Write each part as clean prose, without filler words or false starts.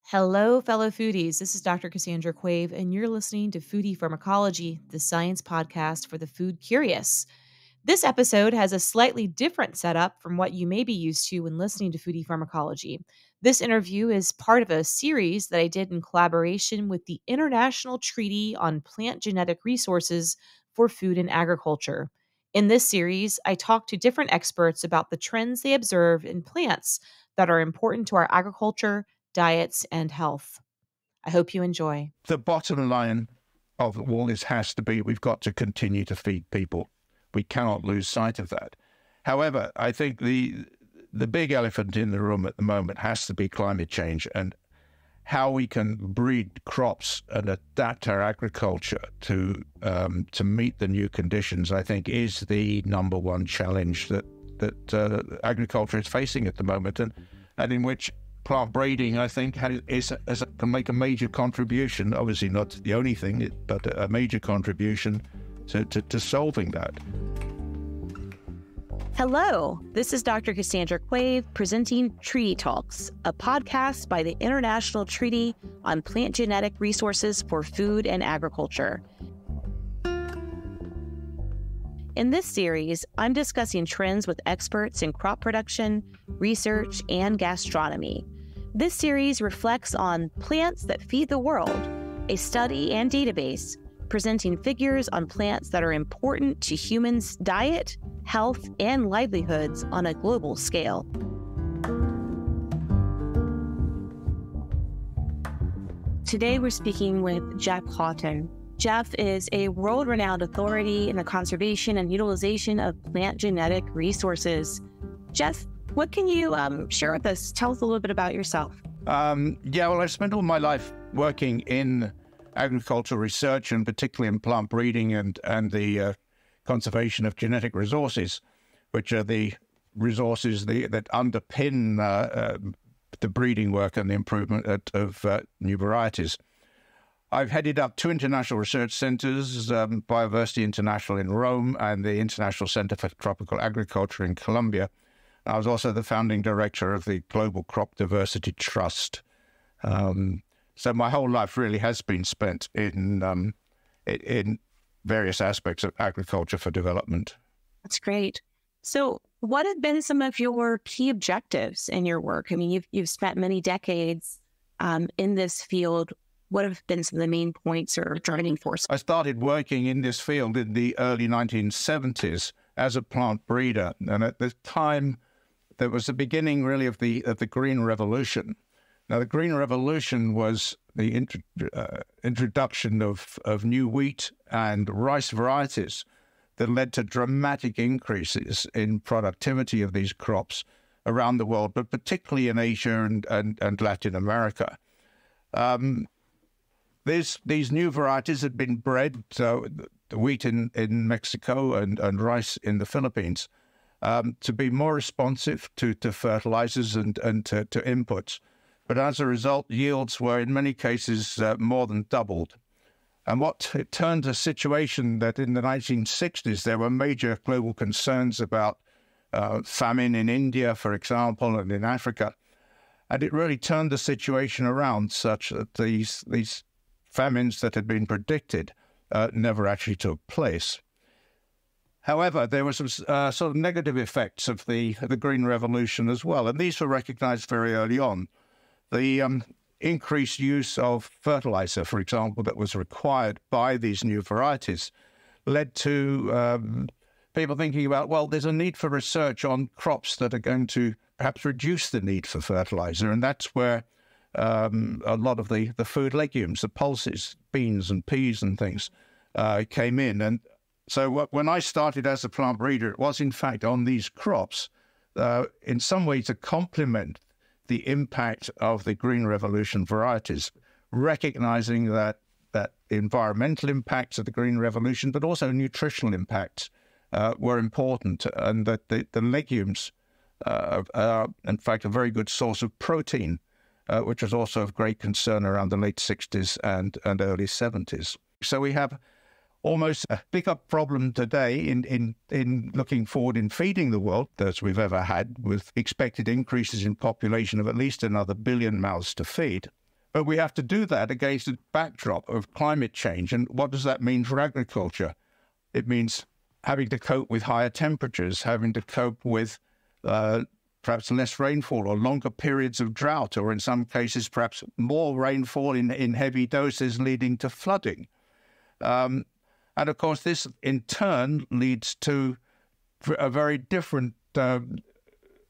Hello, fellow foodies. This is Dr. Cassandra Quave, and you're listening to Foodie Pharmacology, the science podcast for the food curious. This episode has a slightly different setup from what you may be used to when listening to Foodie Pharmacology. This interview is part of a series that I did in collaboration with the International Treaty on Plant Genetic Resources for Food and Agriculture. In this series, I talk to different experts about the trends they observe in plants that are important to our agriculture, diets, and health. I hope you enjoy. The bottom line of all this has to be we've got to continue to feed people. We cannot lose sight of that. However, I think the big elephant in the room at the moment has to be climate change and how we can breed crops and adapt our agriculture to meet the new conditions, I think, is the number one challenge that agriculture is facing at the moment, and in which plant breeding, I think, can make a major contribution. Obviously not the only thing, but a major contribution to solving that. Hello, this is Dr. Cassandra Quave presenting Treaty Talks, a podcast by the International Treaty on Plant Genetic Resources for Food and Agriculture. In this series, I'm discussing trends with experts in crop production, research, and gastronomy. This series reflects on Plants That Feed the World, a study and database presenting figures on plants that are important to humans' diet, health, and livelihoods on a global scale. Today, we're speaking with Geoff Hawtin. Geoff is a world-renowned authority in the conservation and utilization of plant genetic resources. Geoff, what can you share with us? Tell us a little bit about yourself. Well, I've spent all my life working in agricultural research, and particularly in plant breeding and the conservation of genetic resources, which are the resources that underpin the breeding work and the improvement of new varieties. I've headed up two international research centers, Biodiversity International in Rome and the International Center for Tropical Agriculture in Colombia. I was also the founding director of the Global Crop Diversity Trust. So my whole life really has been spent in various aspects of agriculture for development. That's great. So what have been some of your key objectives in your work? I mean, you've spent many decades in this field. What have been some of the main points or driving forces? I started working in this field in the early 1970s as a plant breeder. And at the time, there was the beginning really of the Green Revolution. Now, the Green Revolution was the introduction of new wheat and rice varieties that led to dramatic increases in productivity of these crops around the world, but particularly in Asia and Latin America. These new varieties had been bred, so the wheat in Mexico and rice in the Philippines, to be more responsive to fertilizers and to inputs. But as a result, yields were in many cases more than doubled. And it turned a situation that in the 1960s, there were major global concerns about famine in India, for example, and in Africa. And it really turned the situation around such that these famines that had been predicted never actually took place. However, there were some sort of negative effects of the Green Revolution as well, and these were recognized very early on. The increased use of fertilizer, for example, that was required by these new varieties led to people thinking about, well, there's a need for research on crops that are going to perhaps reduce the need for fertilizer, and that's where a lot of the food legumes, the pulses, beans and peas and things came in. And so when I started as a plant breeder, it was in fact on these crops in some way to complement the impact of the Green Revolution varieties, recognizing that environmental impacts of the Green Revolution, but also nutritional impacts were important, and that the legumes are in fact a very good source of protein, which was also of great concern around the late 60s and early 70s. So we have almost a bigger problem today in looking forward in feeding the world as we've ever had, with expected increases in population of at least another 1 billion mouths to feed. But we have to do that against a backdrop of climate change. And what does that mean for agriculture? It means having to cope with higher temperatures, having to cope with perhaps less rainfall or longer periods of drought, or in some cases, perhaps more rainfall in heavy doses leading to flooding. And of course, this in turn leads to a very different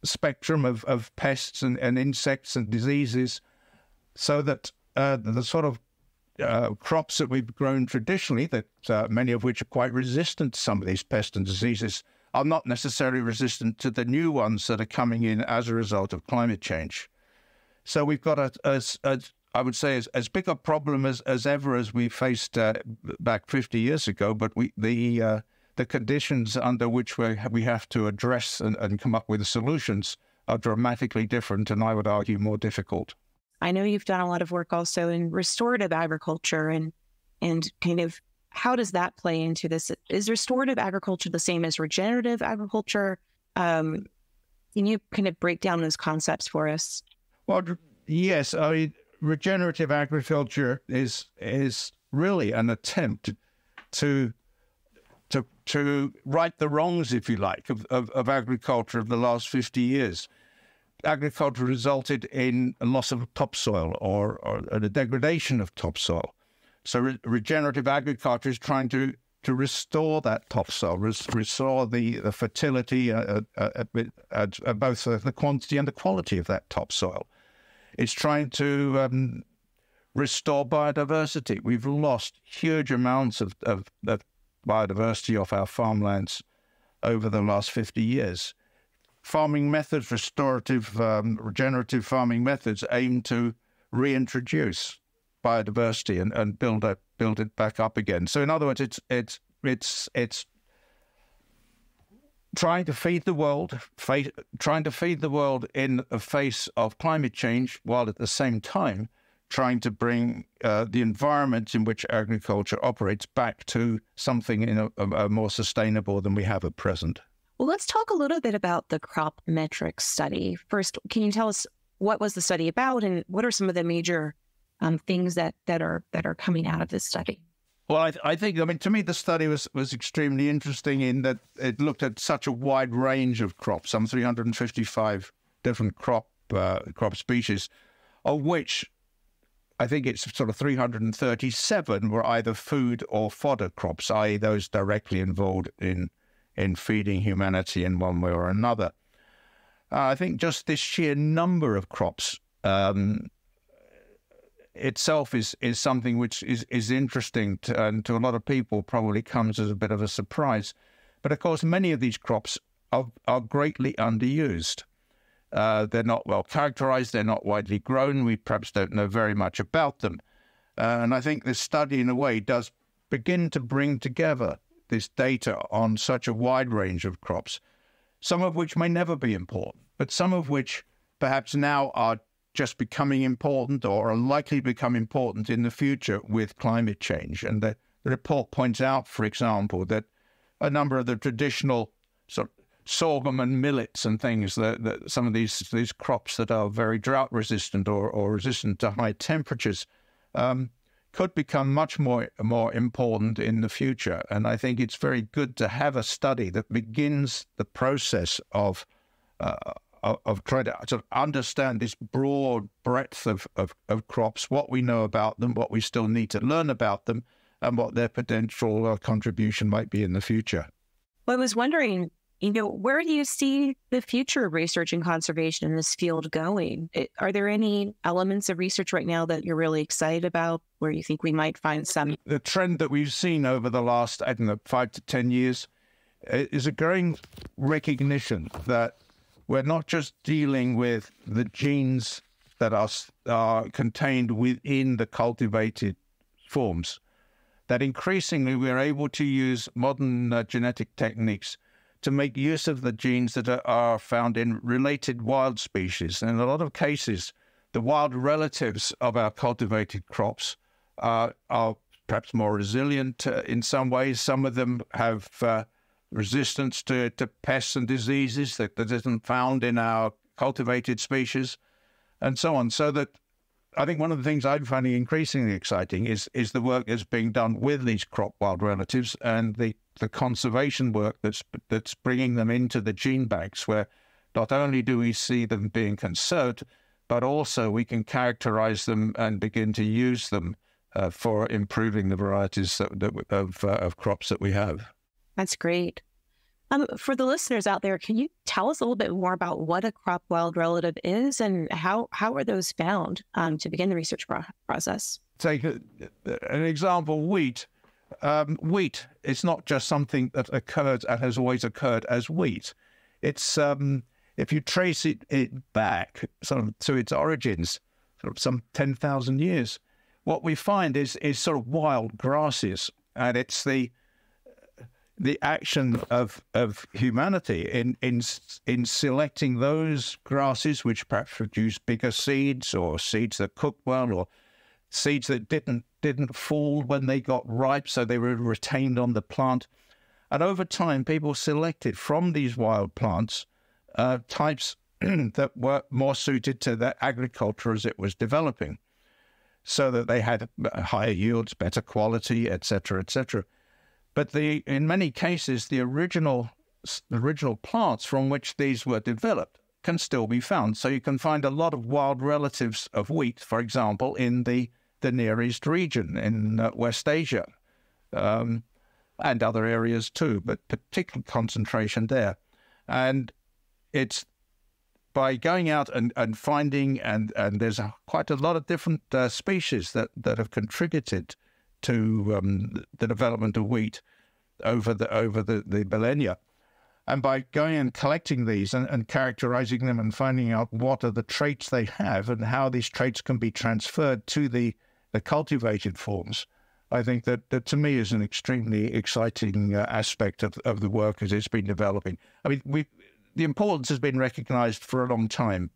spectrum of pests and insects and diseases, so that the sort of crops that we've grown traditionally, that many of which are quite resistant to some of these pests and diseases, are not necessarily resistant to the new ones that are coming in as a result of climate change. So we've got I would say, as big a problem as ever as we faced back 50 years ago, but the conditions under which we have to address and come up with solutions are dramatically different, and I would argue more difficult. I know you've done a lot of work also in restorative agriculture, and kind of how does that play into this? Is restorative agriculture the same as regenerative agriculture? Can you kind of break down those concepts for us? Well, yes. I mean, regenerative agriculture is really an attempt to right the wrongs, if you like, of agriculture of the last 50 years. Agriculture resulted in a loss of topsoil or a degradation of topsoil. So regenerative agriculture is trying to restore that topsoil, restore the fertility, both the quantity and the quality of that topsoil. It's trying to restore biodiversity. We've lost huge amounts of biodiversity off our farmlands over the last 50 years. Farming methods, regenerative farming methods, aim to reintroduce biodiversity and build it back up again. So in other words, it's trying to feed the world, in the face of climate change, while at the same time trying to bring the environment in which agriculture operates back to something more sustainable than we have at present. Well, let's talk a little bit about the crop metrics study. First, can you tell us what was the study about, and what are some of the major things that are coming out of this study? Well, I think, to me, the study was extremely interesting in that it looked at such a wide range of crops, some 355 different crop species, of which I think it's sort of 337 were either food or fodder crops, i.e. those directly involved in feeding humanity in one way or another. I think just this sheer number of crops itself is something which is interesting and to a lot of people probably comes as a bit of a surprise. But of course, many of these crops are greatly underused. They're not well characterized. They're not widely grown. We perhaps don't know very much about them. And I think this study, in a way, does begin to bring together this data on such a wide range of crops, some of which may never be important, but some of which perhaps now are just becoming important or are likely to become important in the future with climate change. And the report points out, for example, that a number of the traditional sort of sorghum and millets and things, that some of these crops that are very drought resistant or resistant to high temperatures could become much more important in the future. And I think it's very good to have a study that begins the process of trying to sort of understand this broad breadth of crops, what we know about them, what we still need to learn about them, and what their potential contribution might be in the future. Well, I was wondering, where do you see the future of research and conservation in this field going? Are there any elements of research right now that you're really excited about, where you think we might find some? The trend that we've seen over the last, 5 to 10 years is a growing recognition that we're not just dealing with the genes that are contained within the cultivated forms, that increasingly we're able to use modern genetic techniques to make use of the genes that are found in related wild species. And in a lot of cases, the wild relatives of our cultivated crops are perhaps more resilient in some ways. Some of them have resistance to pests and diseases that isn't found in our cultivated species, and so on. So that I think one of the things I'm finding increasingly exciting is the work that's being done with these crop wild relatives, and the conservation work that's bringing them into the gene banks, where not only do we see them being conserved, but also we can characterize them and begin to use them for improving the varieties of crops that we have. That's great. For the listeners out there, can you tell us a little bit more about what a crop wild relative is and how are those found to begin the research process? Take an example, wheat. Wheat is not just something that occurs and has always occurred as wheat. It's if you trace it back sort of to its origins, sort of some 10,000 years, what we find is sort of wild grasses, and it's the action of humanity in selecting those grasses which perhaps produce bigger seeds, or seeds that cook well, or seeds that didn't fall when they got ripe, so they were retained on the plant. And over time, people selected from these wild plants types that were more suited to the agriculture as it was developing, so that they had higher yields, better quality, etc., etc. But in many cases, the original plants from which these were developed can still be found. So you can find a lot of wild relatives of wheat, for example, in the Near East region, in West Asia, and other areas too, but particular concentration there. And it's by going out and finding, and there's quite a lot of different species that have contributed to the development of wheat over the millennia. And by going and collecting these and characterizing them and finding out what are the traits they have and how these traits can be transferred to the cultivated forms, I think that to me is an extremely exciting aspect of the work as it's been developing. I mean, the importance has been recognized for a long time,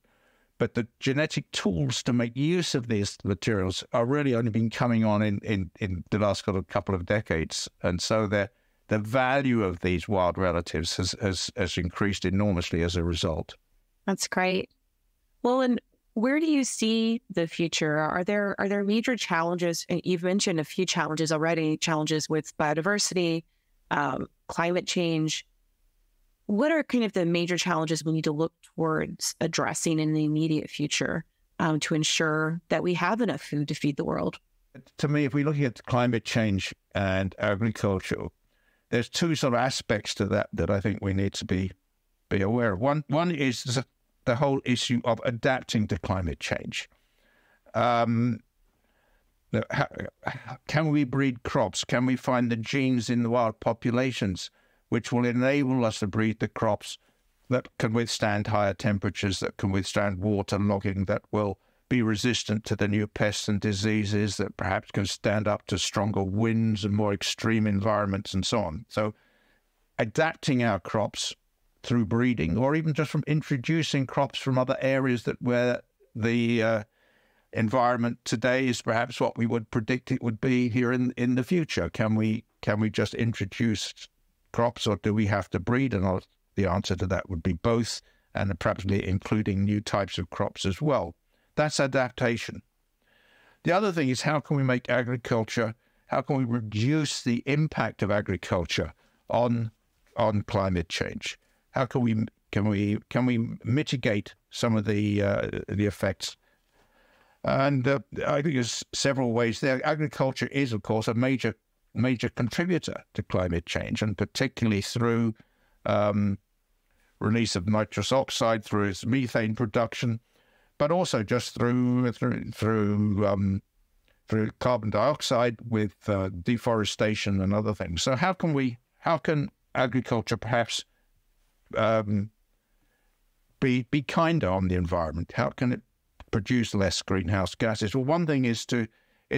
but the genetic tools to make use of these materials are really only been coming on in the last couple of decades. And so the value of these wild relatives has increased enormously as a result. That's great. Well, and where do you see the future? Are there major challenges? You've mentioned a few challenges already, challenges with biodiversity, climate change. What are kind of the major challenges we need to look towards addressing in the immediate future to ensure that we have enough food to feed the world? To me, if we're looking at climate change and agriculture, there's two sort of aspects to that I think we need to be aware of. One is the whole issue of adapting to climate change. Can we breed crops? Can we find the genes in the wild populations which will enable us to breed the crops that can withstand higher temperatures, that can withstand water logging, that will be resistant to the new pests and diseases, that perhaps can stand up to stronger winds and more extreme environments and so on. So adapting our crops through breeding, or even just from introducing crops from other areas where the environment today is perhaps what we would predict it would be here in the future. Can we just introduce crops, or do we have to breed? And the answer to that would be both, and perhaps including new types of crops as well. That's adaptation. The other thing is, how can we make agriculture, how can we reduce the impact of agriculture on climate change? How can we mitigate some of the effects? And I think there's several ways there. Agriculture is, of course, a major contributor to climate change, and particularly through release of nitrous oxide, through its methane production, but also just through carbon dioxide with deforestation and other things. So how can agriculture perhaps be kinder on the environment? How can it produce less greenhouse gases? Well, one thing is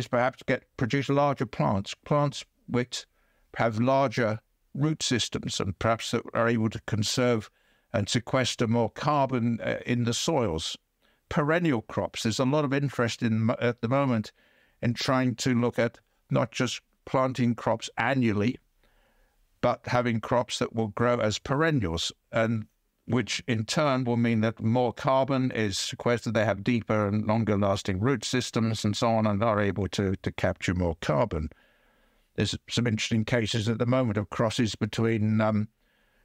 perhaps produce larger plants which have larger root systems and perhaps that are able to conserve and sequester more carbon in the soils. Perennial crops. There's a lot of interest at the moment in trying to look at not just planting crops annually, but having crops that will grow as perennials. And which in turn will mean that more carbon is sequestered. They have deeper and longer lasting root systems and so on, and are able to capture more carbon. There's some interesting cases at the moment of crosses between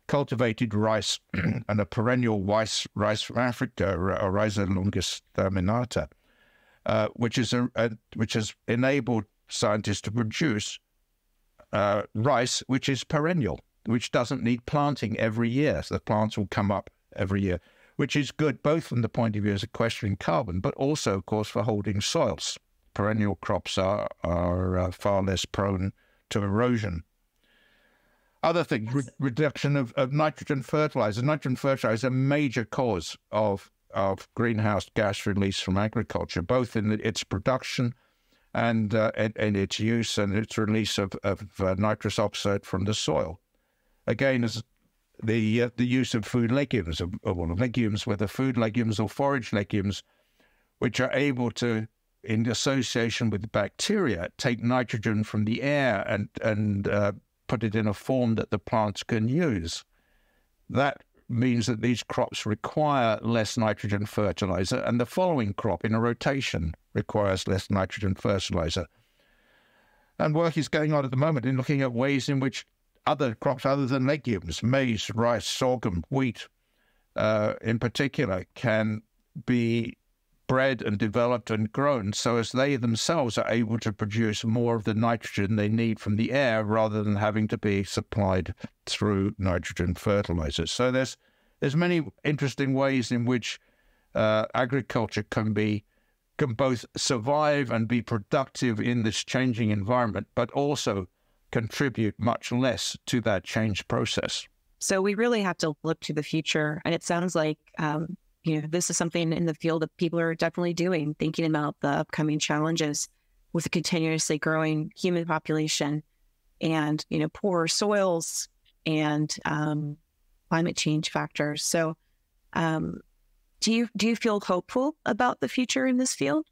cultivated rice and a perennial rice from Africa, Rhiza longus terminata, which has enabled scientists to produce rice which is perennial, which doesn't need planting every year. So the plants will come up every year, which is good both from the point of view of sequestering carbon, but also, of course, for holding soils. Perennial crops are far less prone to erosion. Other things, reduction of nitrogen fertilizer. Nitrogen fertilizer is a major cause of greenhouse gas release from agriculture, both in its production and its use and its release of nitrous oxide from the soil. Again, as the use of food legumes, legumes, whether food legumes or forage legumes, which are able to, in association with bacteria, take nitrogen from the air and put it in a form that the plants can use. That means that these crops require less nitrogen fertilizer, and the following crop in a rotation requires less nitrogen fertilizer. And work is going on at the moment in looking at ways in which other crops other than legumes, maize, rice, sorghum, wheat in particular, can be bred and developed and grown so as they themselves are able to produce more of the nitrogen they need from the air rather than having to be supplied through nitrogen fertilizers. So there's many interesting ways in which agriculture can both survive and be productive in this changing environment, but also contribute much less to that change process. So we really have to look to the future. And it sounds like this is something in the field that people are definitely doing, thinking about the upcoming challenges with a continuously growing human population and, poorer soils and climate change factors. So do you feel hopeful about the future in this field?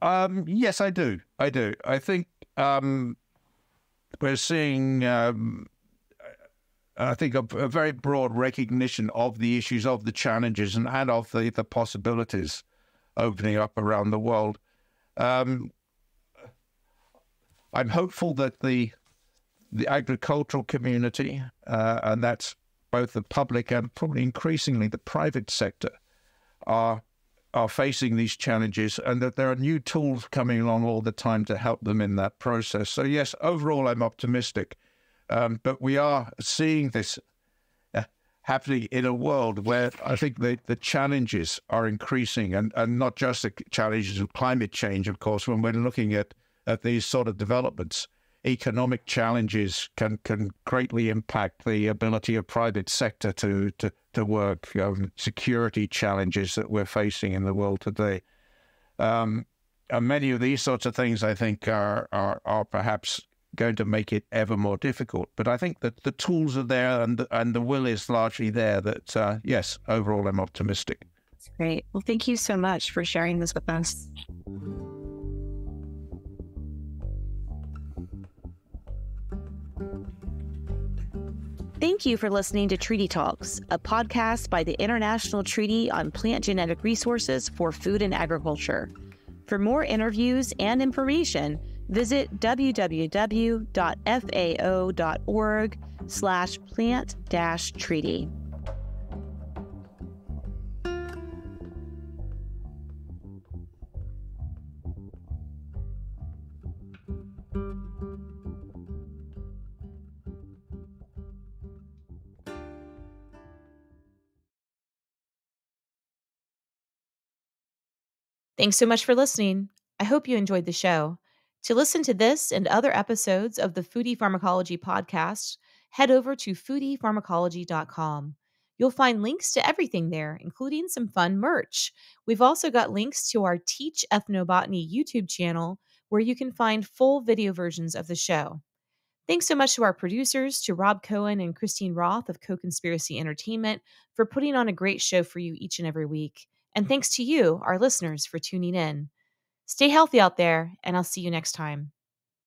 Yes, I do. I think we're seeing I think a very broad recognition of the issues, of the challenges, and of the possibilities opening up around the world. I'm hopeful that the agricultural community, and that's both the public and probably increasingly the private sector, are facing these challenges, and that there are new tools coming along all the time to help them in that process. So yes, overall, I'm optimistic. But we are seeing this happening in a world where I think the challenges are increasing, and not just the challenges of climate change, of course. When we're looking at these sort of developments, economic challenges can greatly impact the ability of private sector to work, security challenges that we're facing in the world today. And many of these sorts of things, I think, are perhaps going to make it ever more difficult. But I think that the tools are there, and the will is largely there. That yes, overall, I'm optimistic. That's great. Well, thank you so much for sharing this with us. Thank you for listening to Treaty Talks, a podcast by the International Treaty on Plant Genetic Resources for Food and Agriculture. For more interviews and information, visit www.fao.org/plant-treaty. Thanks so much for listening. I hope you enjoyed the show. To listen to this and other episodes of the Foodie Pharmacology podcast, head over to foodiepharmacology.com. You'll find links to everything there, including some fun merch. We've also got links to our Teach Ethnobotany YouTube channel, where you can find full video versions of the show. Thanks so much to our producers, to Rob Cohen and Christine Roth of Co-Conspiracy Entertainment, for putting on a great show for you each and every week. And thanks to you, our listeners, for tuning in. Stay healthy out there, and I'll see you next time.